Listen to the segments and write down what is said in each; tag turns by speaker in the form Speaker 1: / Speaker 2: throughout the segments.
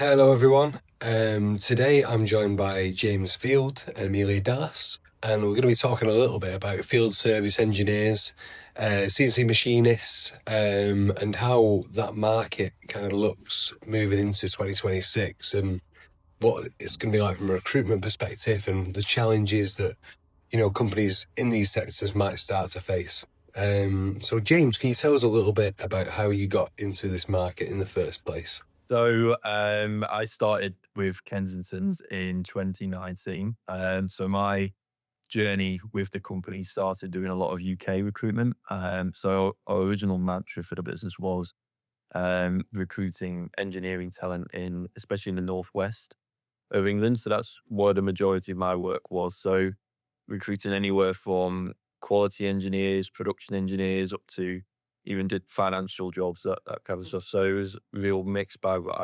Speaker 1: Hello, everyone. Today I'm joined by James Field and Amelia Dallas, and we're going to be talking a little bit about field service engineers, CNC machinists, and how that market kind of looks moving into 2026 and what it's going to be like from a recruitment perspective and the challenges that, companies in these sectors might start to face. So James, can you tell us a little bit about how you got into this market in the first place?
Speaker 2: I started with Kensington's in 2019. So my journey with the company started doing a lot of UK recruitment. So our original mantra for the business was recruiting engineering talent in, especially in the northwest of England. So that's where the majority of my work was. So recruiting anywhere from quality engineers, production engineers, up to even did financial jobs, that kind of stuff. So it was a real mixed bag that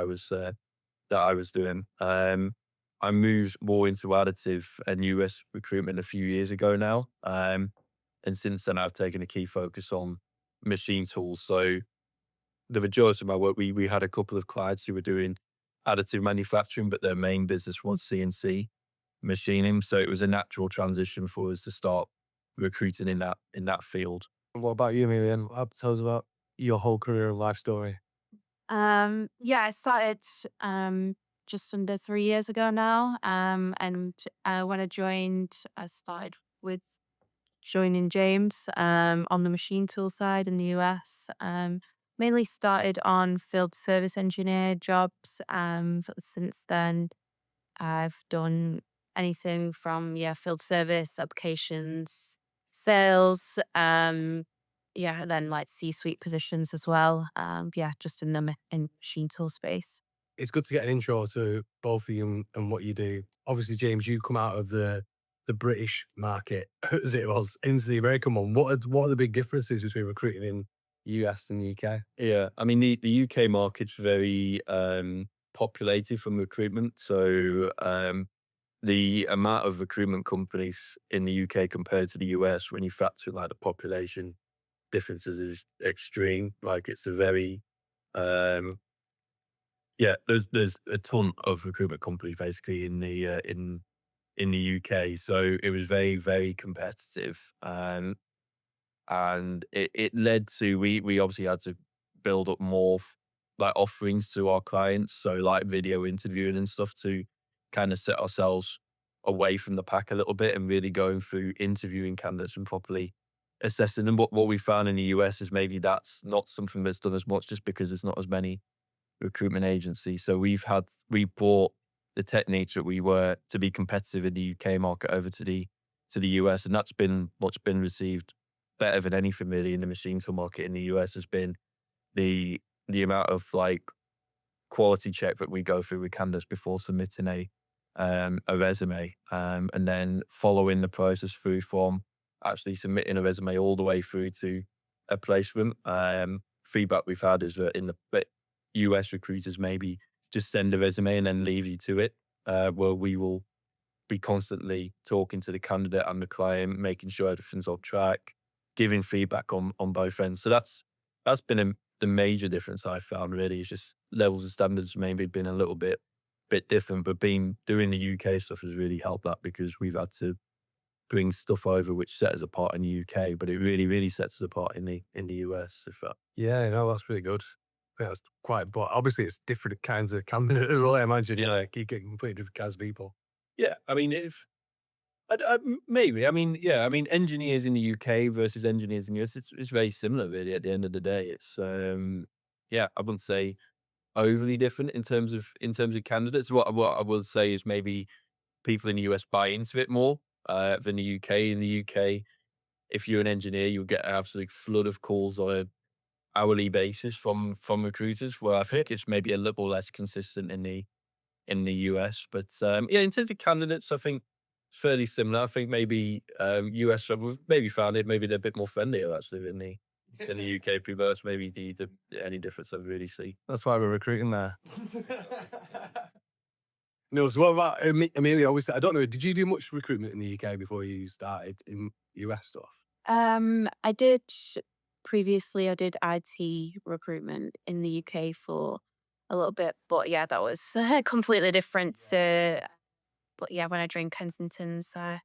Speaker 2: I was doing. I moved more into additive and US recruitment a few years ago now. And since then, I've taken a key focus on machine tools. So the majority of my work, we had a couple of clients who were doing additive manufacturing, but their main business was CNC machining. So it was a natural transition for us to start recruiting in that field.
Speaker 3: What about you, Miriam? Tell us about your whole career and life story.
Speaker 4: Yeah, I started just under 3 years ago now. And when I joined, I started with joining James on the machine tool side in the US. Mainly started on field service engineer jobs. Since then, I've done anything from field service, applications, sales, yeah, and then like C-suite positions as well. Yeah, just in the in machine tool space.
Speaker 3: It's good to get an intro to both of you and what you do. Obviously, James, you come out of the British market as it was into the American one. What are the big differences between recruiting in US and UK?
Speaker 2: Yeah, I mean the UK market's very populated from recruitment. So the amount of recruitment companies in the UK compared to the US, when you factor like the population differences, is extreme. Like it's a very yeah. There's a ton of recruitment companies basically in the UK. So it was very competitive. And it led to we obviously had to build up more like offerings to our clients, so like video interviewing and stuff to kind of set ourselves away from the pack a little bit and really going through interviewing candidates and properly assessing them. What we found in the US is maybe that's not something that's done as much just because there's not as many recruitment agencies. So we brought the techniques that we were to be competitive in the UK market over to the US, and that's been what's been received better than anything really in the machine tool market in the US has been the amount of like quality check that we go through with candidates before submitting a resume, and then following the process through from actually submitting a resume all the way through to a placement. Feedback we've had is that in the US recruiters maybe just send a resume and then leave you to it, where we will be constantly talking to the candidate and the client, making sure everything's on track, giving feedback on both ends. So that's been the major difference I found really is just levels of standards maybe been a little bit different, but being doing the UK stuff has really helped that because we've had to bring stuff over which set us apart in the UK, but it really sets us apart in the US. If that
Speaker 3: Yeah, no, that's really good. Yeah, that's quite. But obviously, it's different kinds of candidate as well. I imagine.
Speaker 2: yeah
Speaker 3: You get completely different kinds of people.
Speaker 2: yeah, I mean if maybe. I mean, yeah. I mean, engineers in the UK versus engineers in the US, it's very similar, really. At the end of the day, it's yeah. I wouldn't say overly different in terms of candidates. What I will say is maybe people in the US buy into it more than the UK. In the UK, if you're an engineer, you'll get an absolute flood of calls on a hourly basis from recruiters. Where I think it's maybe a little less consistent in the US. But yeah, in terms of candidates, I think it's fairly similar. I think maybe US we've maybe found it maybe they're a bit more friendlier actually than the UK people. That's maybe the only difference I really see.
Speaker 3: That's why we're recruiting there. No, so what about Amelia? Obviously, I don't know. Did you do much recruitment in the UK before you started in US stuff?
Speaker 4: I did previously. I did IT recruitment in the UK for a little bit. But yeah, that was completely different. But yeah, when I joined Kensington's, I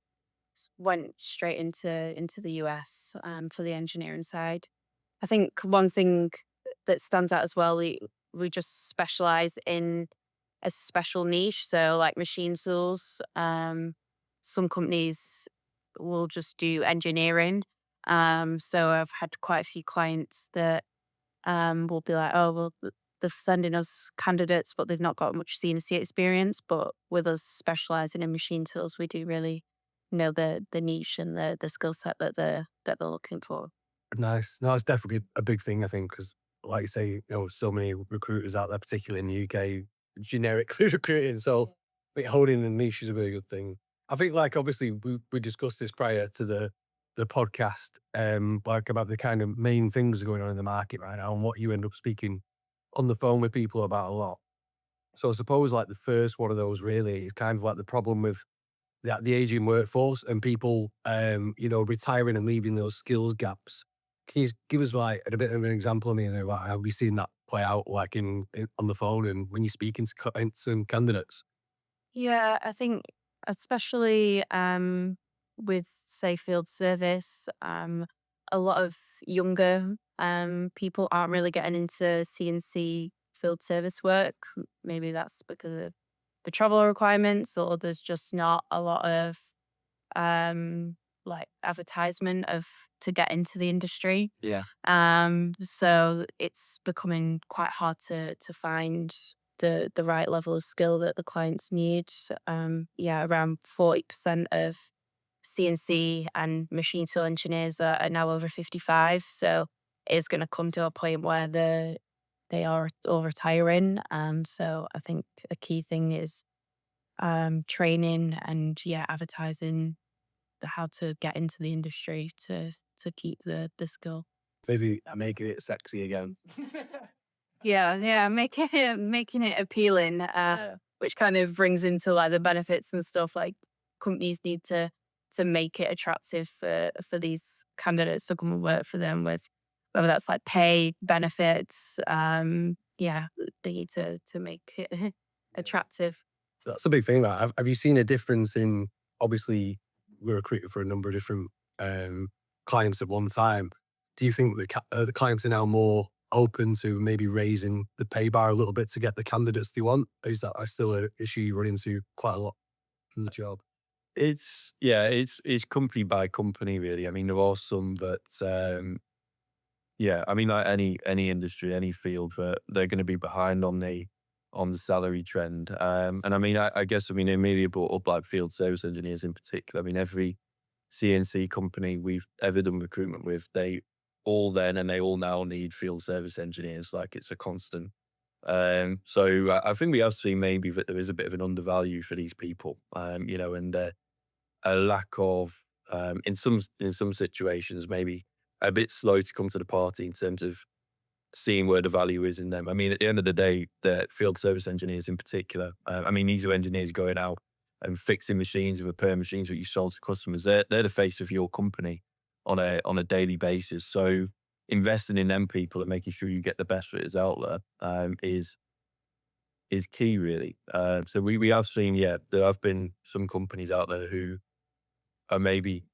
Speaker 4: went straight into the US for the engineering side. I think one thing that stands out as well, we just specialize in a special niche. So like machine tools, some companies will just do engineering. So I've had quite a few clients that will be like, oh, well, they're sending us candidates, but they've not got much CNC experience. But with us specializing in machine tools, we do really know the niche and the skill set that they're looking for.
Speaker 3: Nice. No, it's definitely a big thing, I think, because like you say, so many recruiters out there, particularly in the UK, generically recruiting. So I think holding a niche is a really good thing. I think, like, obviously, we discussed this prior to the podcast, like about the kind of main things going on in the market right now and what you end up speaking on the phone with people about a lot. So I suppose like the first one of those really is kind of like the problem with the aging workforce and people, retiring and leaving those skills gaps. Can you give us like a bit of an example? I mean, like, have you seen that play out like on the phone and when you're speaking to clients and candidates?
Speaker 4: Yeah, I think especially with say field service, a lot of younger people aren't really getting into CNC field service work. Maybe that's because of the travel requirements, or there's just not a lot of like advertisement of to get into the industry.
Speaker 2: Yeah.
Speaker 4: So it's becoming quite hard to find the right level of skill that the clients need. Yeah, around 40% of CNC and machine tool engineers are now over 55. So it's going to come to a point where they are all retiring. So I think a key thing is training and yeah, advertising how to get into the industry to keep the skill.
Speaker 3: Maybe making it sexy again.
Speaker 4: Yeah, yeah, making it appealing, which kind of brings into like the benefits and stuff. Like companies need to make it attractive for these candidates to come and work for them with whether that's like pay benefits. Yeah, they need to make it attractive.
Speaker 3: That's a big thing. Right? Have you seen a difference in, obviously, we're recruiting for a number of different um, clients at one time. Do you think the clients are now more open to maybe raising the pay bar a little bit to get the candidates they want? Is that still an issue you run into quite a lot in the job?
Speaker 2: It's company by company really. I mean, there are some that yeah, I mean, like any industry, any field, that they're going to be behind on the salary trend. And I mean, I guess I mean Amelia brought up like field service engineers in particular. I mean, every CNC company we've ever done recruitment with, they all then and they all now need field service engineers. Like it's a constant. So I think we have seen maybe that there is a bit of an undervalue for these people. And a lack of in some situations maybe a bit slow to come to the party in terms of seeing where the value is in them. I mean, at the end of the day, the field service engineers in particular, I mean, these are engineers going out and fixing machines and repair machines that you sold to customers. They're the face of your company on a daily basis. So investing in them people and making sure you get the best fitters out there is key, really. So we have seen, yeah, there have been some companies out there who are maybe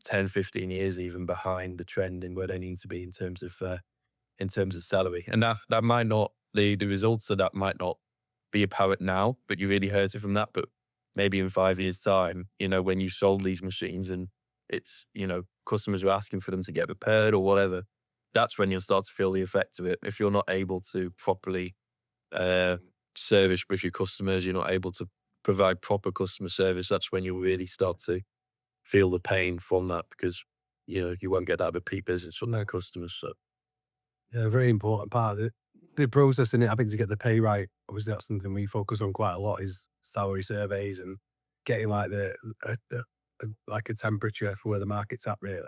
Speaker 2: 10, 15 years even behind the trend in where they need to be in terms of salary. And that might not the results of that might not be apparent now, but you really hurt it from that. But maybe in 5 years' time, when you sold these machines and it's, customers are asking for them to get repaired or whatever, that's when you'll start to feel the effect of it. If you're not able to properly uh, service with your customers, you're not able to provide proper customer service, that's when you'll really start to feel the pain from that because, you won't get that repeat business from their customers. So
Speaker 3: Yeah, a very important part. The process in it, I think, to get the pay right. Obviously, that's something we focus on quite a lot is salary surveys and getting like like a temperature for where the market's at, really.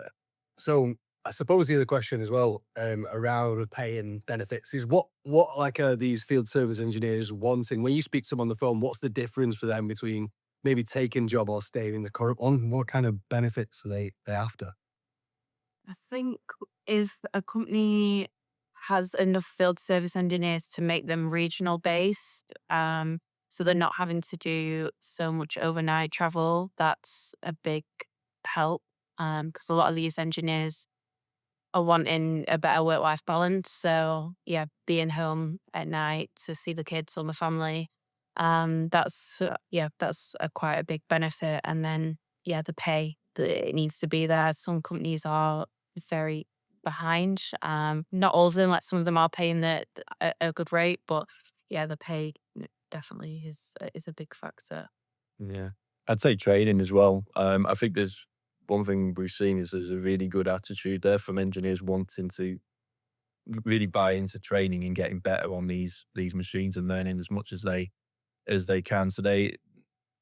Speaker 3: So I suppose the other question as well around pay and benefits is what like are these field service engineers wanting when you speak to them on the phone? What's the difference for them between maybe taking job or staying in the current one? What kind of benefits are they after?
Speaker 4: I think if a company has enough field service engineers to make them regional based. So they're not having to do so much overnight travel. That's a big help because a lot of these engineers are wanting a better work-life balance. So yeah, being home at night to see the kids or the family, that's a quite a big benefit. And then yeah, the pay that it needs to be there. Some companies are very behind. Not all of them, like some of them are paying a good rate, but yeah, the pay definitely is a big factor.
Speaker 2: Yeah. I'd say training as well. I think there's one thing we've seen is there's a really good attitude there from engineers wanting to really buy into training and getting better on these machines and learning as much as they can. So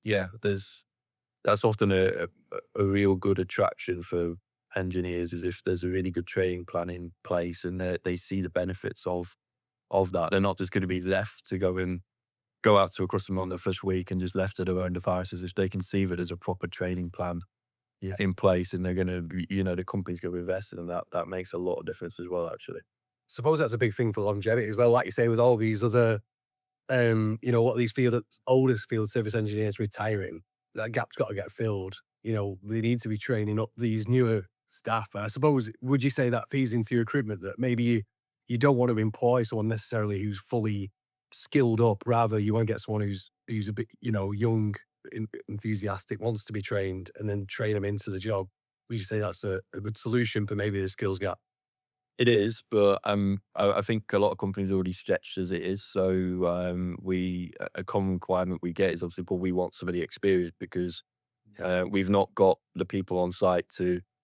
Speaker 2: yeah, that's often a real good attraction for engineers is if there's a really good training plan in place and they see the benefits of that. They're not just going to be left to go out to a customer on the first week and just left to their own devices. If they can see that there's a proper training plan in place and they're going to, the company's going to invest in that, that makes a lot of difference as well, actually.
Speaker 3: Suppose that's a big thing for longevity as well. Like you say, with all these other, what these oldest field service engineers retiring, that gap's got to get filled. They need to be training up these newer staff. I suppose, would you say that feeds into your recruitment that maybe you don't want to employ someone necessarily who's fully skilled up, rather you want to get someone who's a bit, young, enthusiastic, wants to be trained, and then train them into the job. Would you say that's a good solution for maybe the skills gap?
Speaker 2: It is, but I think a lot of companies are already stretched as it is. So a common requirement we get is obviously, well, we want somebody experienced because we've not got the people on site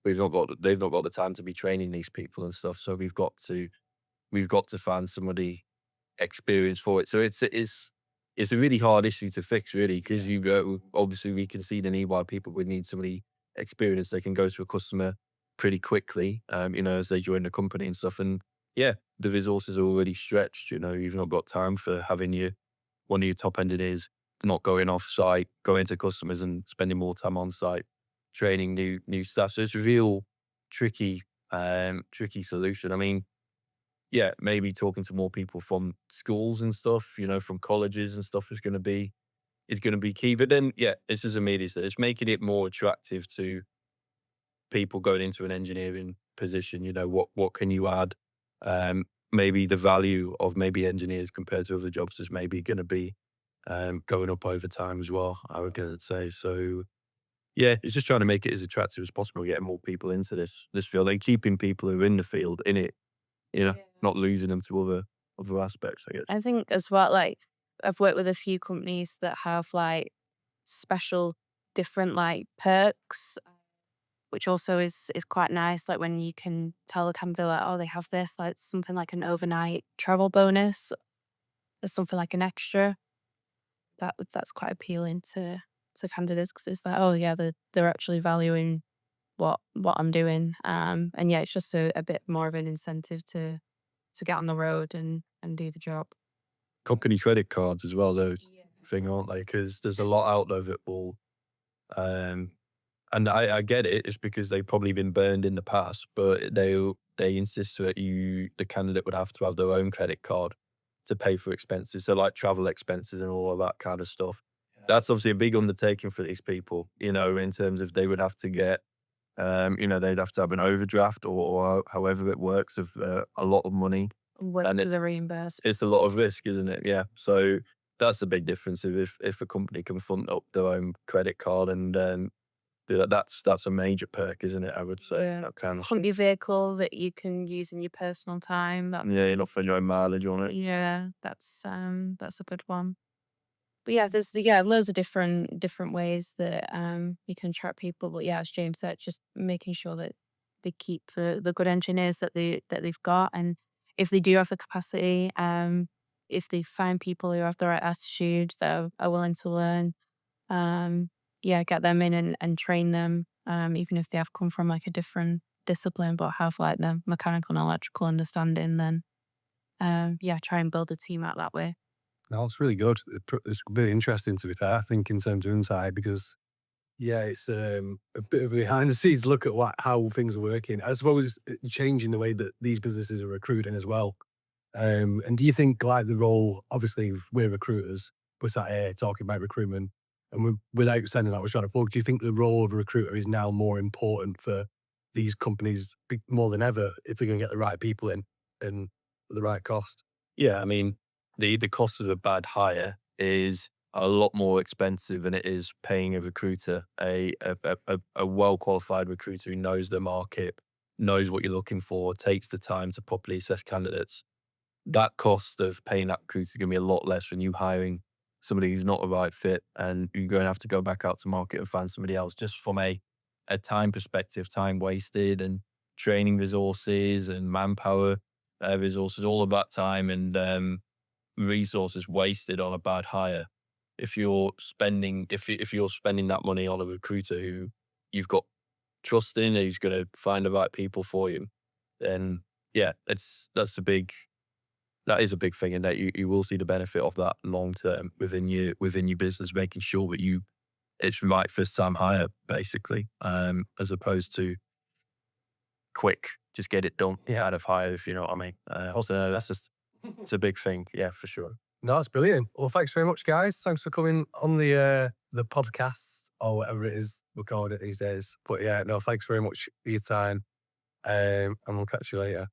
Speaker 2: they've not got the time to be training these people and stuff. So we've got to find somebody experience for it. So it's a really hard issue to fix, really, because obviously we can see the need why people would need somebody experienced. They can go to a customer pretty quickly, as they join the company and stuff. And yeah, the resources are already stretched. You've not got time for having one of your top engineers not going off site, going to customers and spending more time on site, training new staff. So it's a real tricky, tricky solution. I mean, yeah, maybe talking to more people from schools and stuff, from colleges and stuff is going to be key. But then, yeah, this is Amelia said, it's making it more attractive to people going into an engineering position. What can you add? Maybe the value of maybe engineers compared to other jobs is maybe going to be going up over time as well, I would say. So yeah, it's just trying to make it as attractive as possible, getting more people into this field and keeping people who are in the field in it,
Speaker 4: Yeah.
Speaker 2: not losing them to other aspects, I guess.
Speaker 4: I think as well, like I've worked with a few companies that have like special different like perks, which also is quite nice. Like when you can tell a candidate like, oh, they have this, like something like an overnight travel bonus or something like an extra. That's quite appealing to candidates because it's like, oh yeah, they're actually valuing what I'm doing. And yeah, it's just a bit more of an incentive to get on the road and do the job.
Speaker 2: Company credit cards as well, though,
Speaker 4: Yeah.
Speaker 2: thing, aren't they? Because there's a lot out there that will, um, and I get it. It's because they've probably been burned in the past, but they insist that the candidate would have to have their own credit card to pay for expenses. So like travel expenses and all of that kind of stuff. That's obviously a big undertaking for these people, in terms of they would have to get, they'd have to have an overdraft or however it works of a lot of money.
Speaker 4: Wait
Speaker 2: And
Speaker 4: for the reimbursement.
Speaker 2: it's a lot of risk, isn't it? Yeah. So that's a big difference if a company can fund up their own credit card and do that. That's a major perk, isn't it? I would say.
Speaker 4: Yeah.
Speaker 2: That kind of
Speaker 4: Company vehicle that you can use in your personal time.
Speaker 2: yeah, you're not putting your own mileage on it.
Speaker 4: Yeah, that's a good one. But yeah, there's loads of different ways that you can track people. But yeah, as James said, just making sure that they keep the good engineers that they've got, and if they do have the capacity, if they find people who have the right attitude that are willing to learn, um, yeah, get them in and train them, even if they have come from like a different discipline but have like the mechanical and electrical understanding, then yeah, try and build a team out that way.
Speaker 3: No, it's really good. It's really interesting, to be fair, I think, in terms of insight, because Yeah, it's a bit of a behind the scenes look at how things are working. I suppose it's changing the way that these businesses are recruiting as well. And do you think like the role, obviously we're recruiters, we're sat here talking about recruitment and without saying that we're trying to plug, do you think the role of a recruiter is now more important for these companies more than ever if they're going to get the right people in and at the right cost?
Speaker 2: Yeah, I mean, the cost of a bad hire is a lot more expensive than it is paying a recruiter, a well qualified recruiter who knows the market, knows what you're looking for, takes the time to properly assess candidates. That cost of paying that recruiter is going to be a lot less than you hiring somebody who's not a right fit, and you're going to have to go back out to market and find somebody else. Just from a time perspective, time wasted and training resources and manpower resources, all of that time and resources wasted on a bad hire. If you're spending that money on a recruiter who you've got trust in, who's going to find the right people for you, then yeah, that is a big thing, and that you will see the benefit of that long term within your business, making sure that it's right first time hire basically, as opposed to quick, just get it done out of hire, if you know what I mean. Also, no, that's just it's a big thing, yeah, for sure.
Speaker 3: No, it's brilliant. Well, thanks very much, guys. Thanks for coming on the podcast or whatever it is we call it these days. But yeah, no, thanks very much for your time. And we'll catch you later.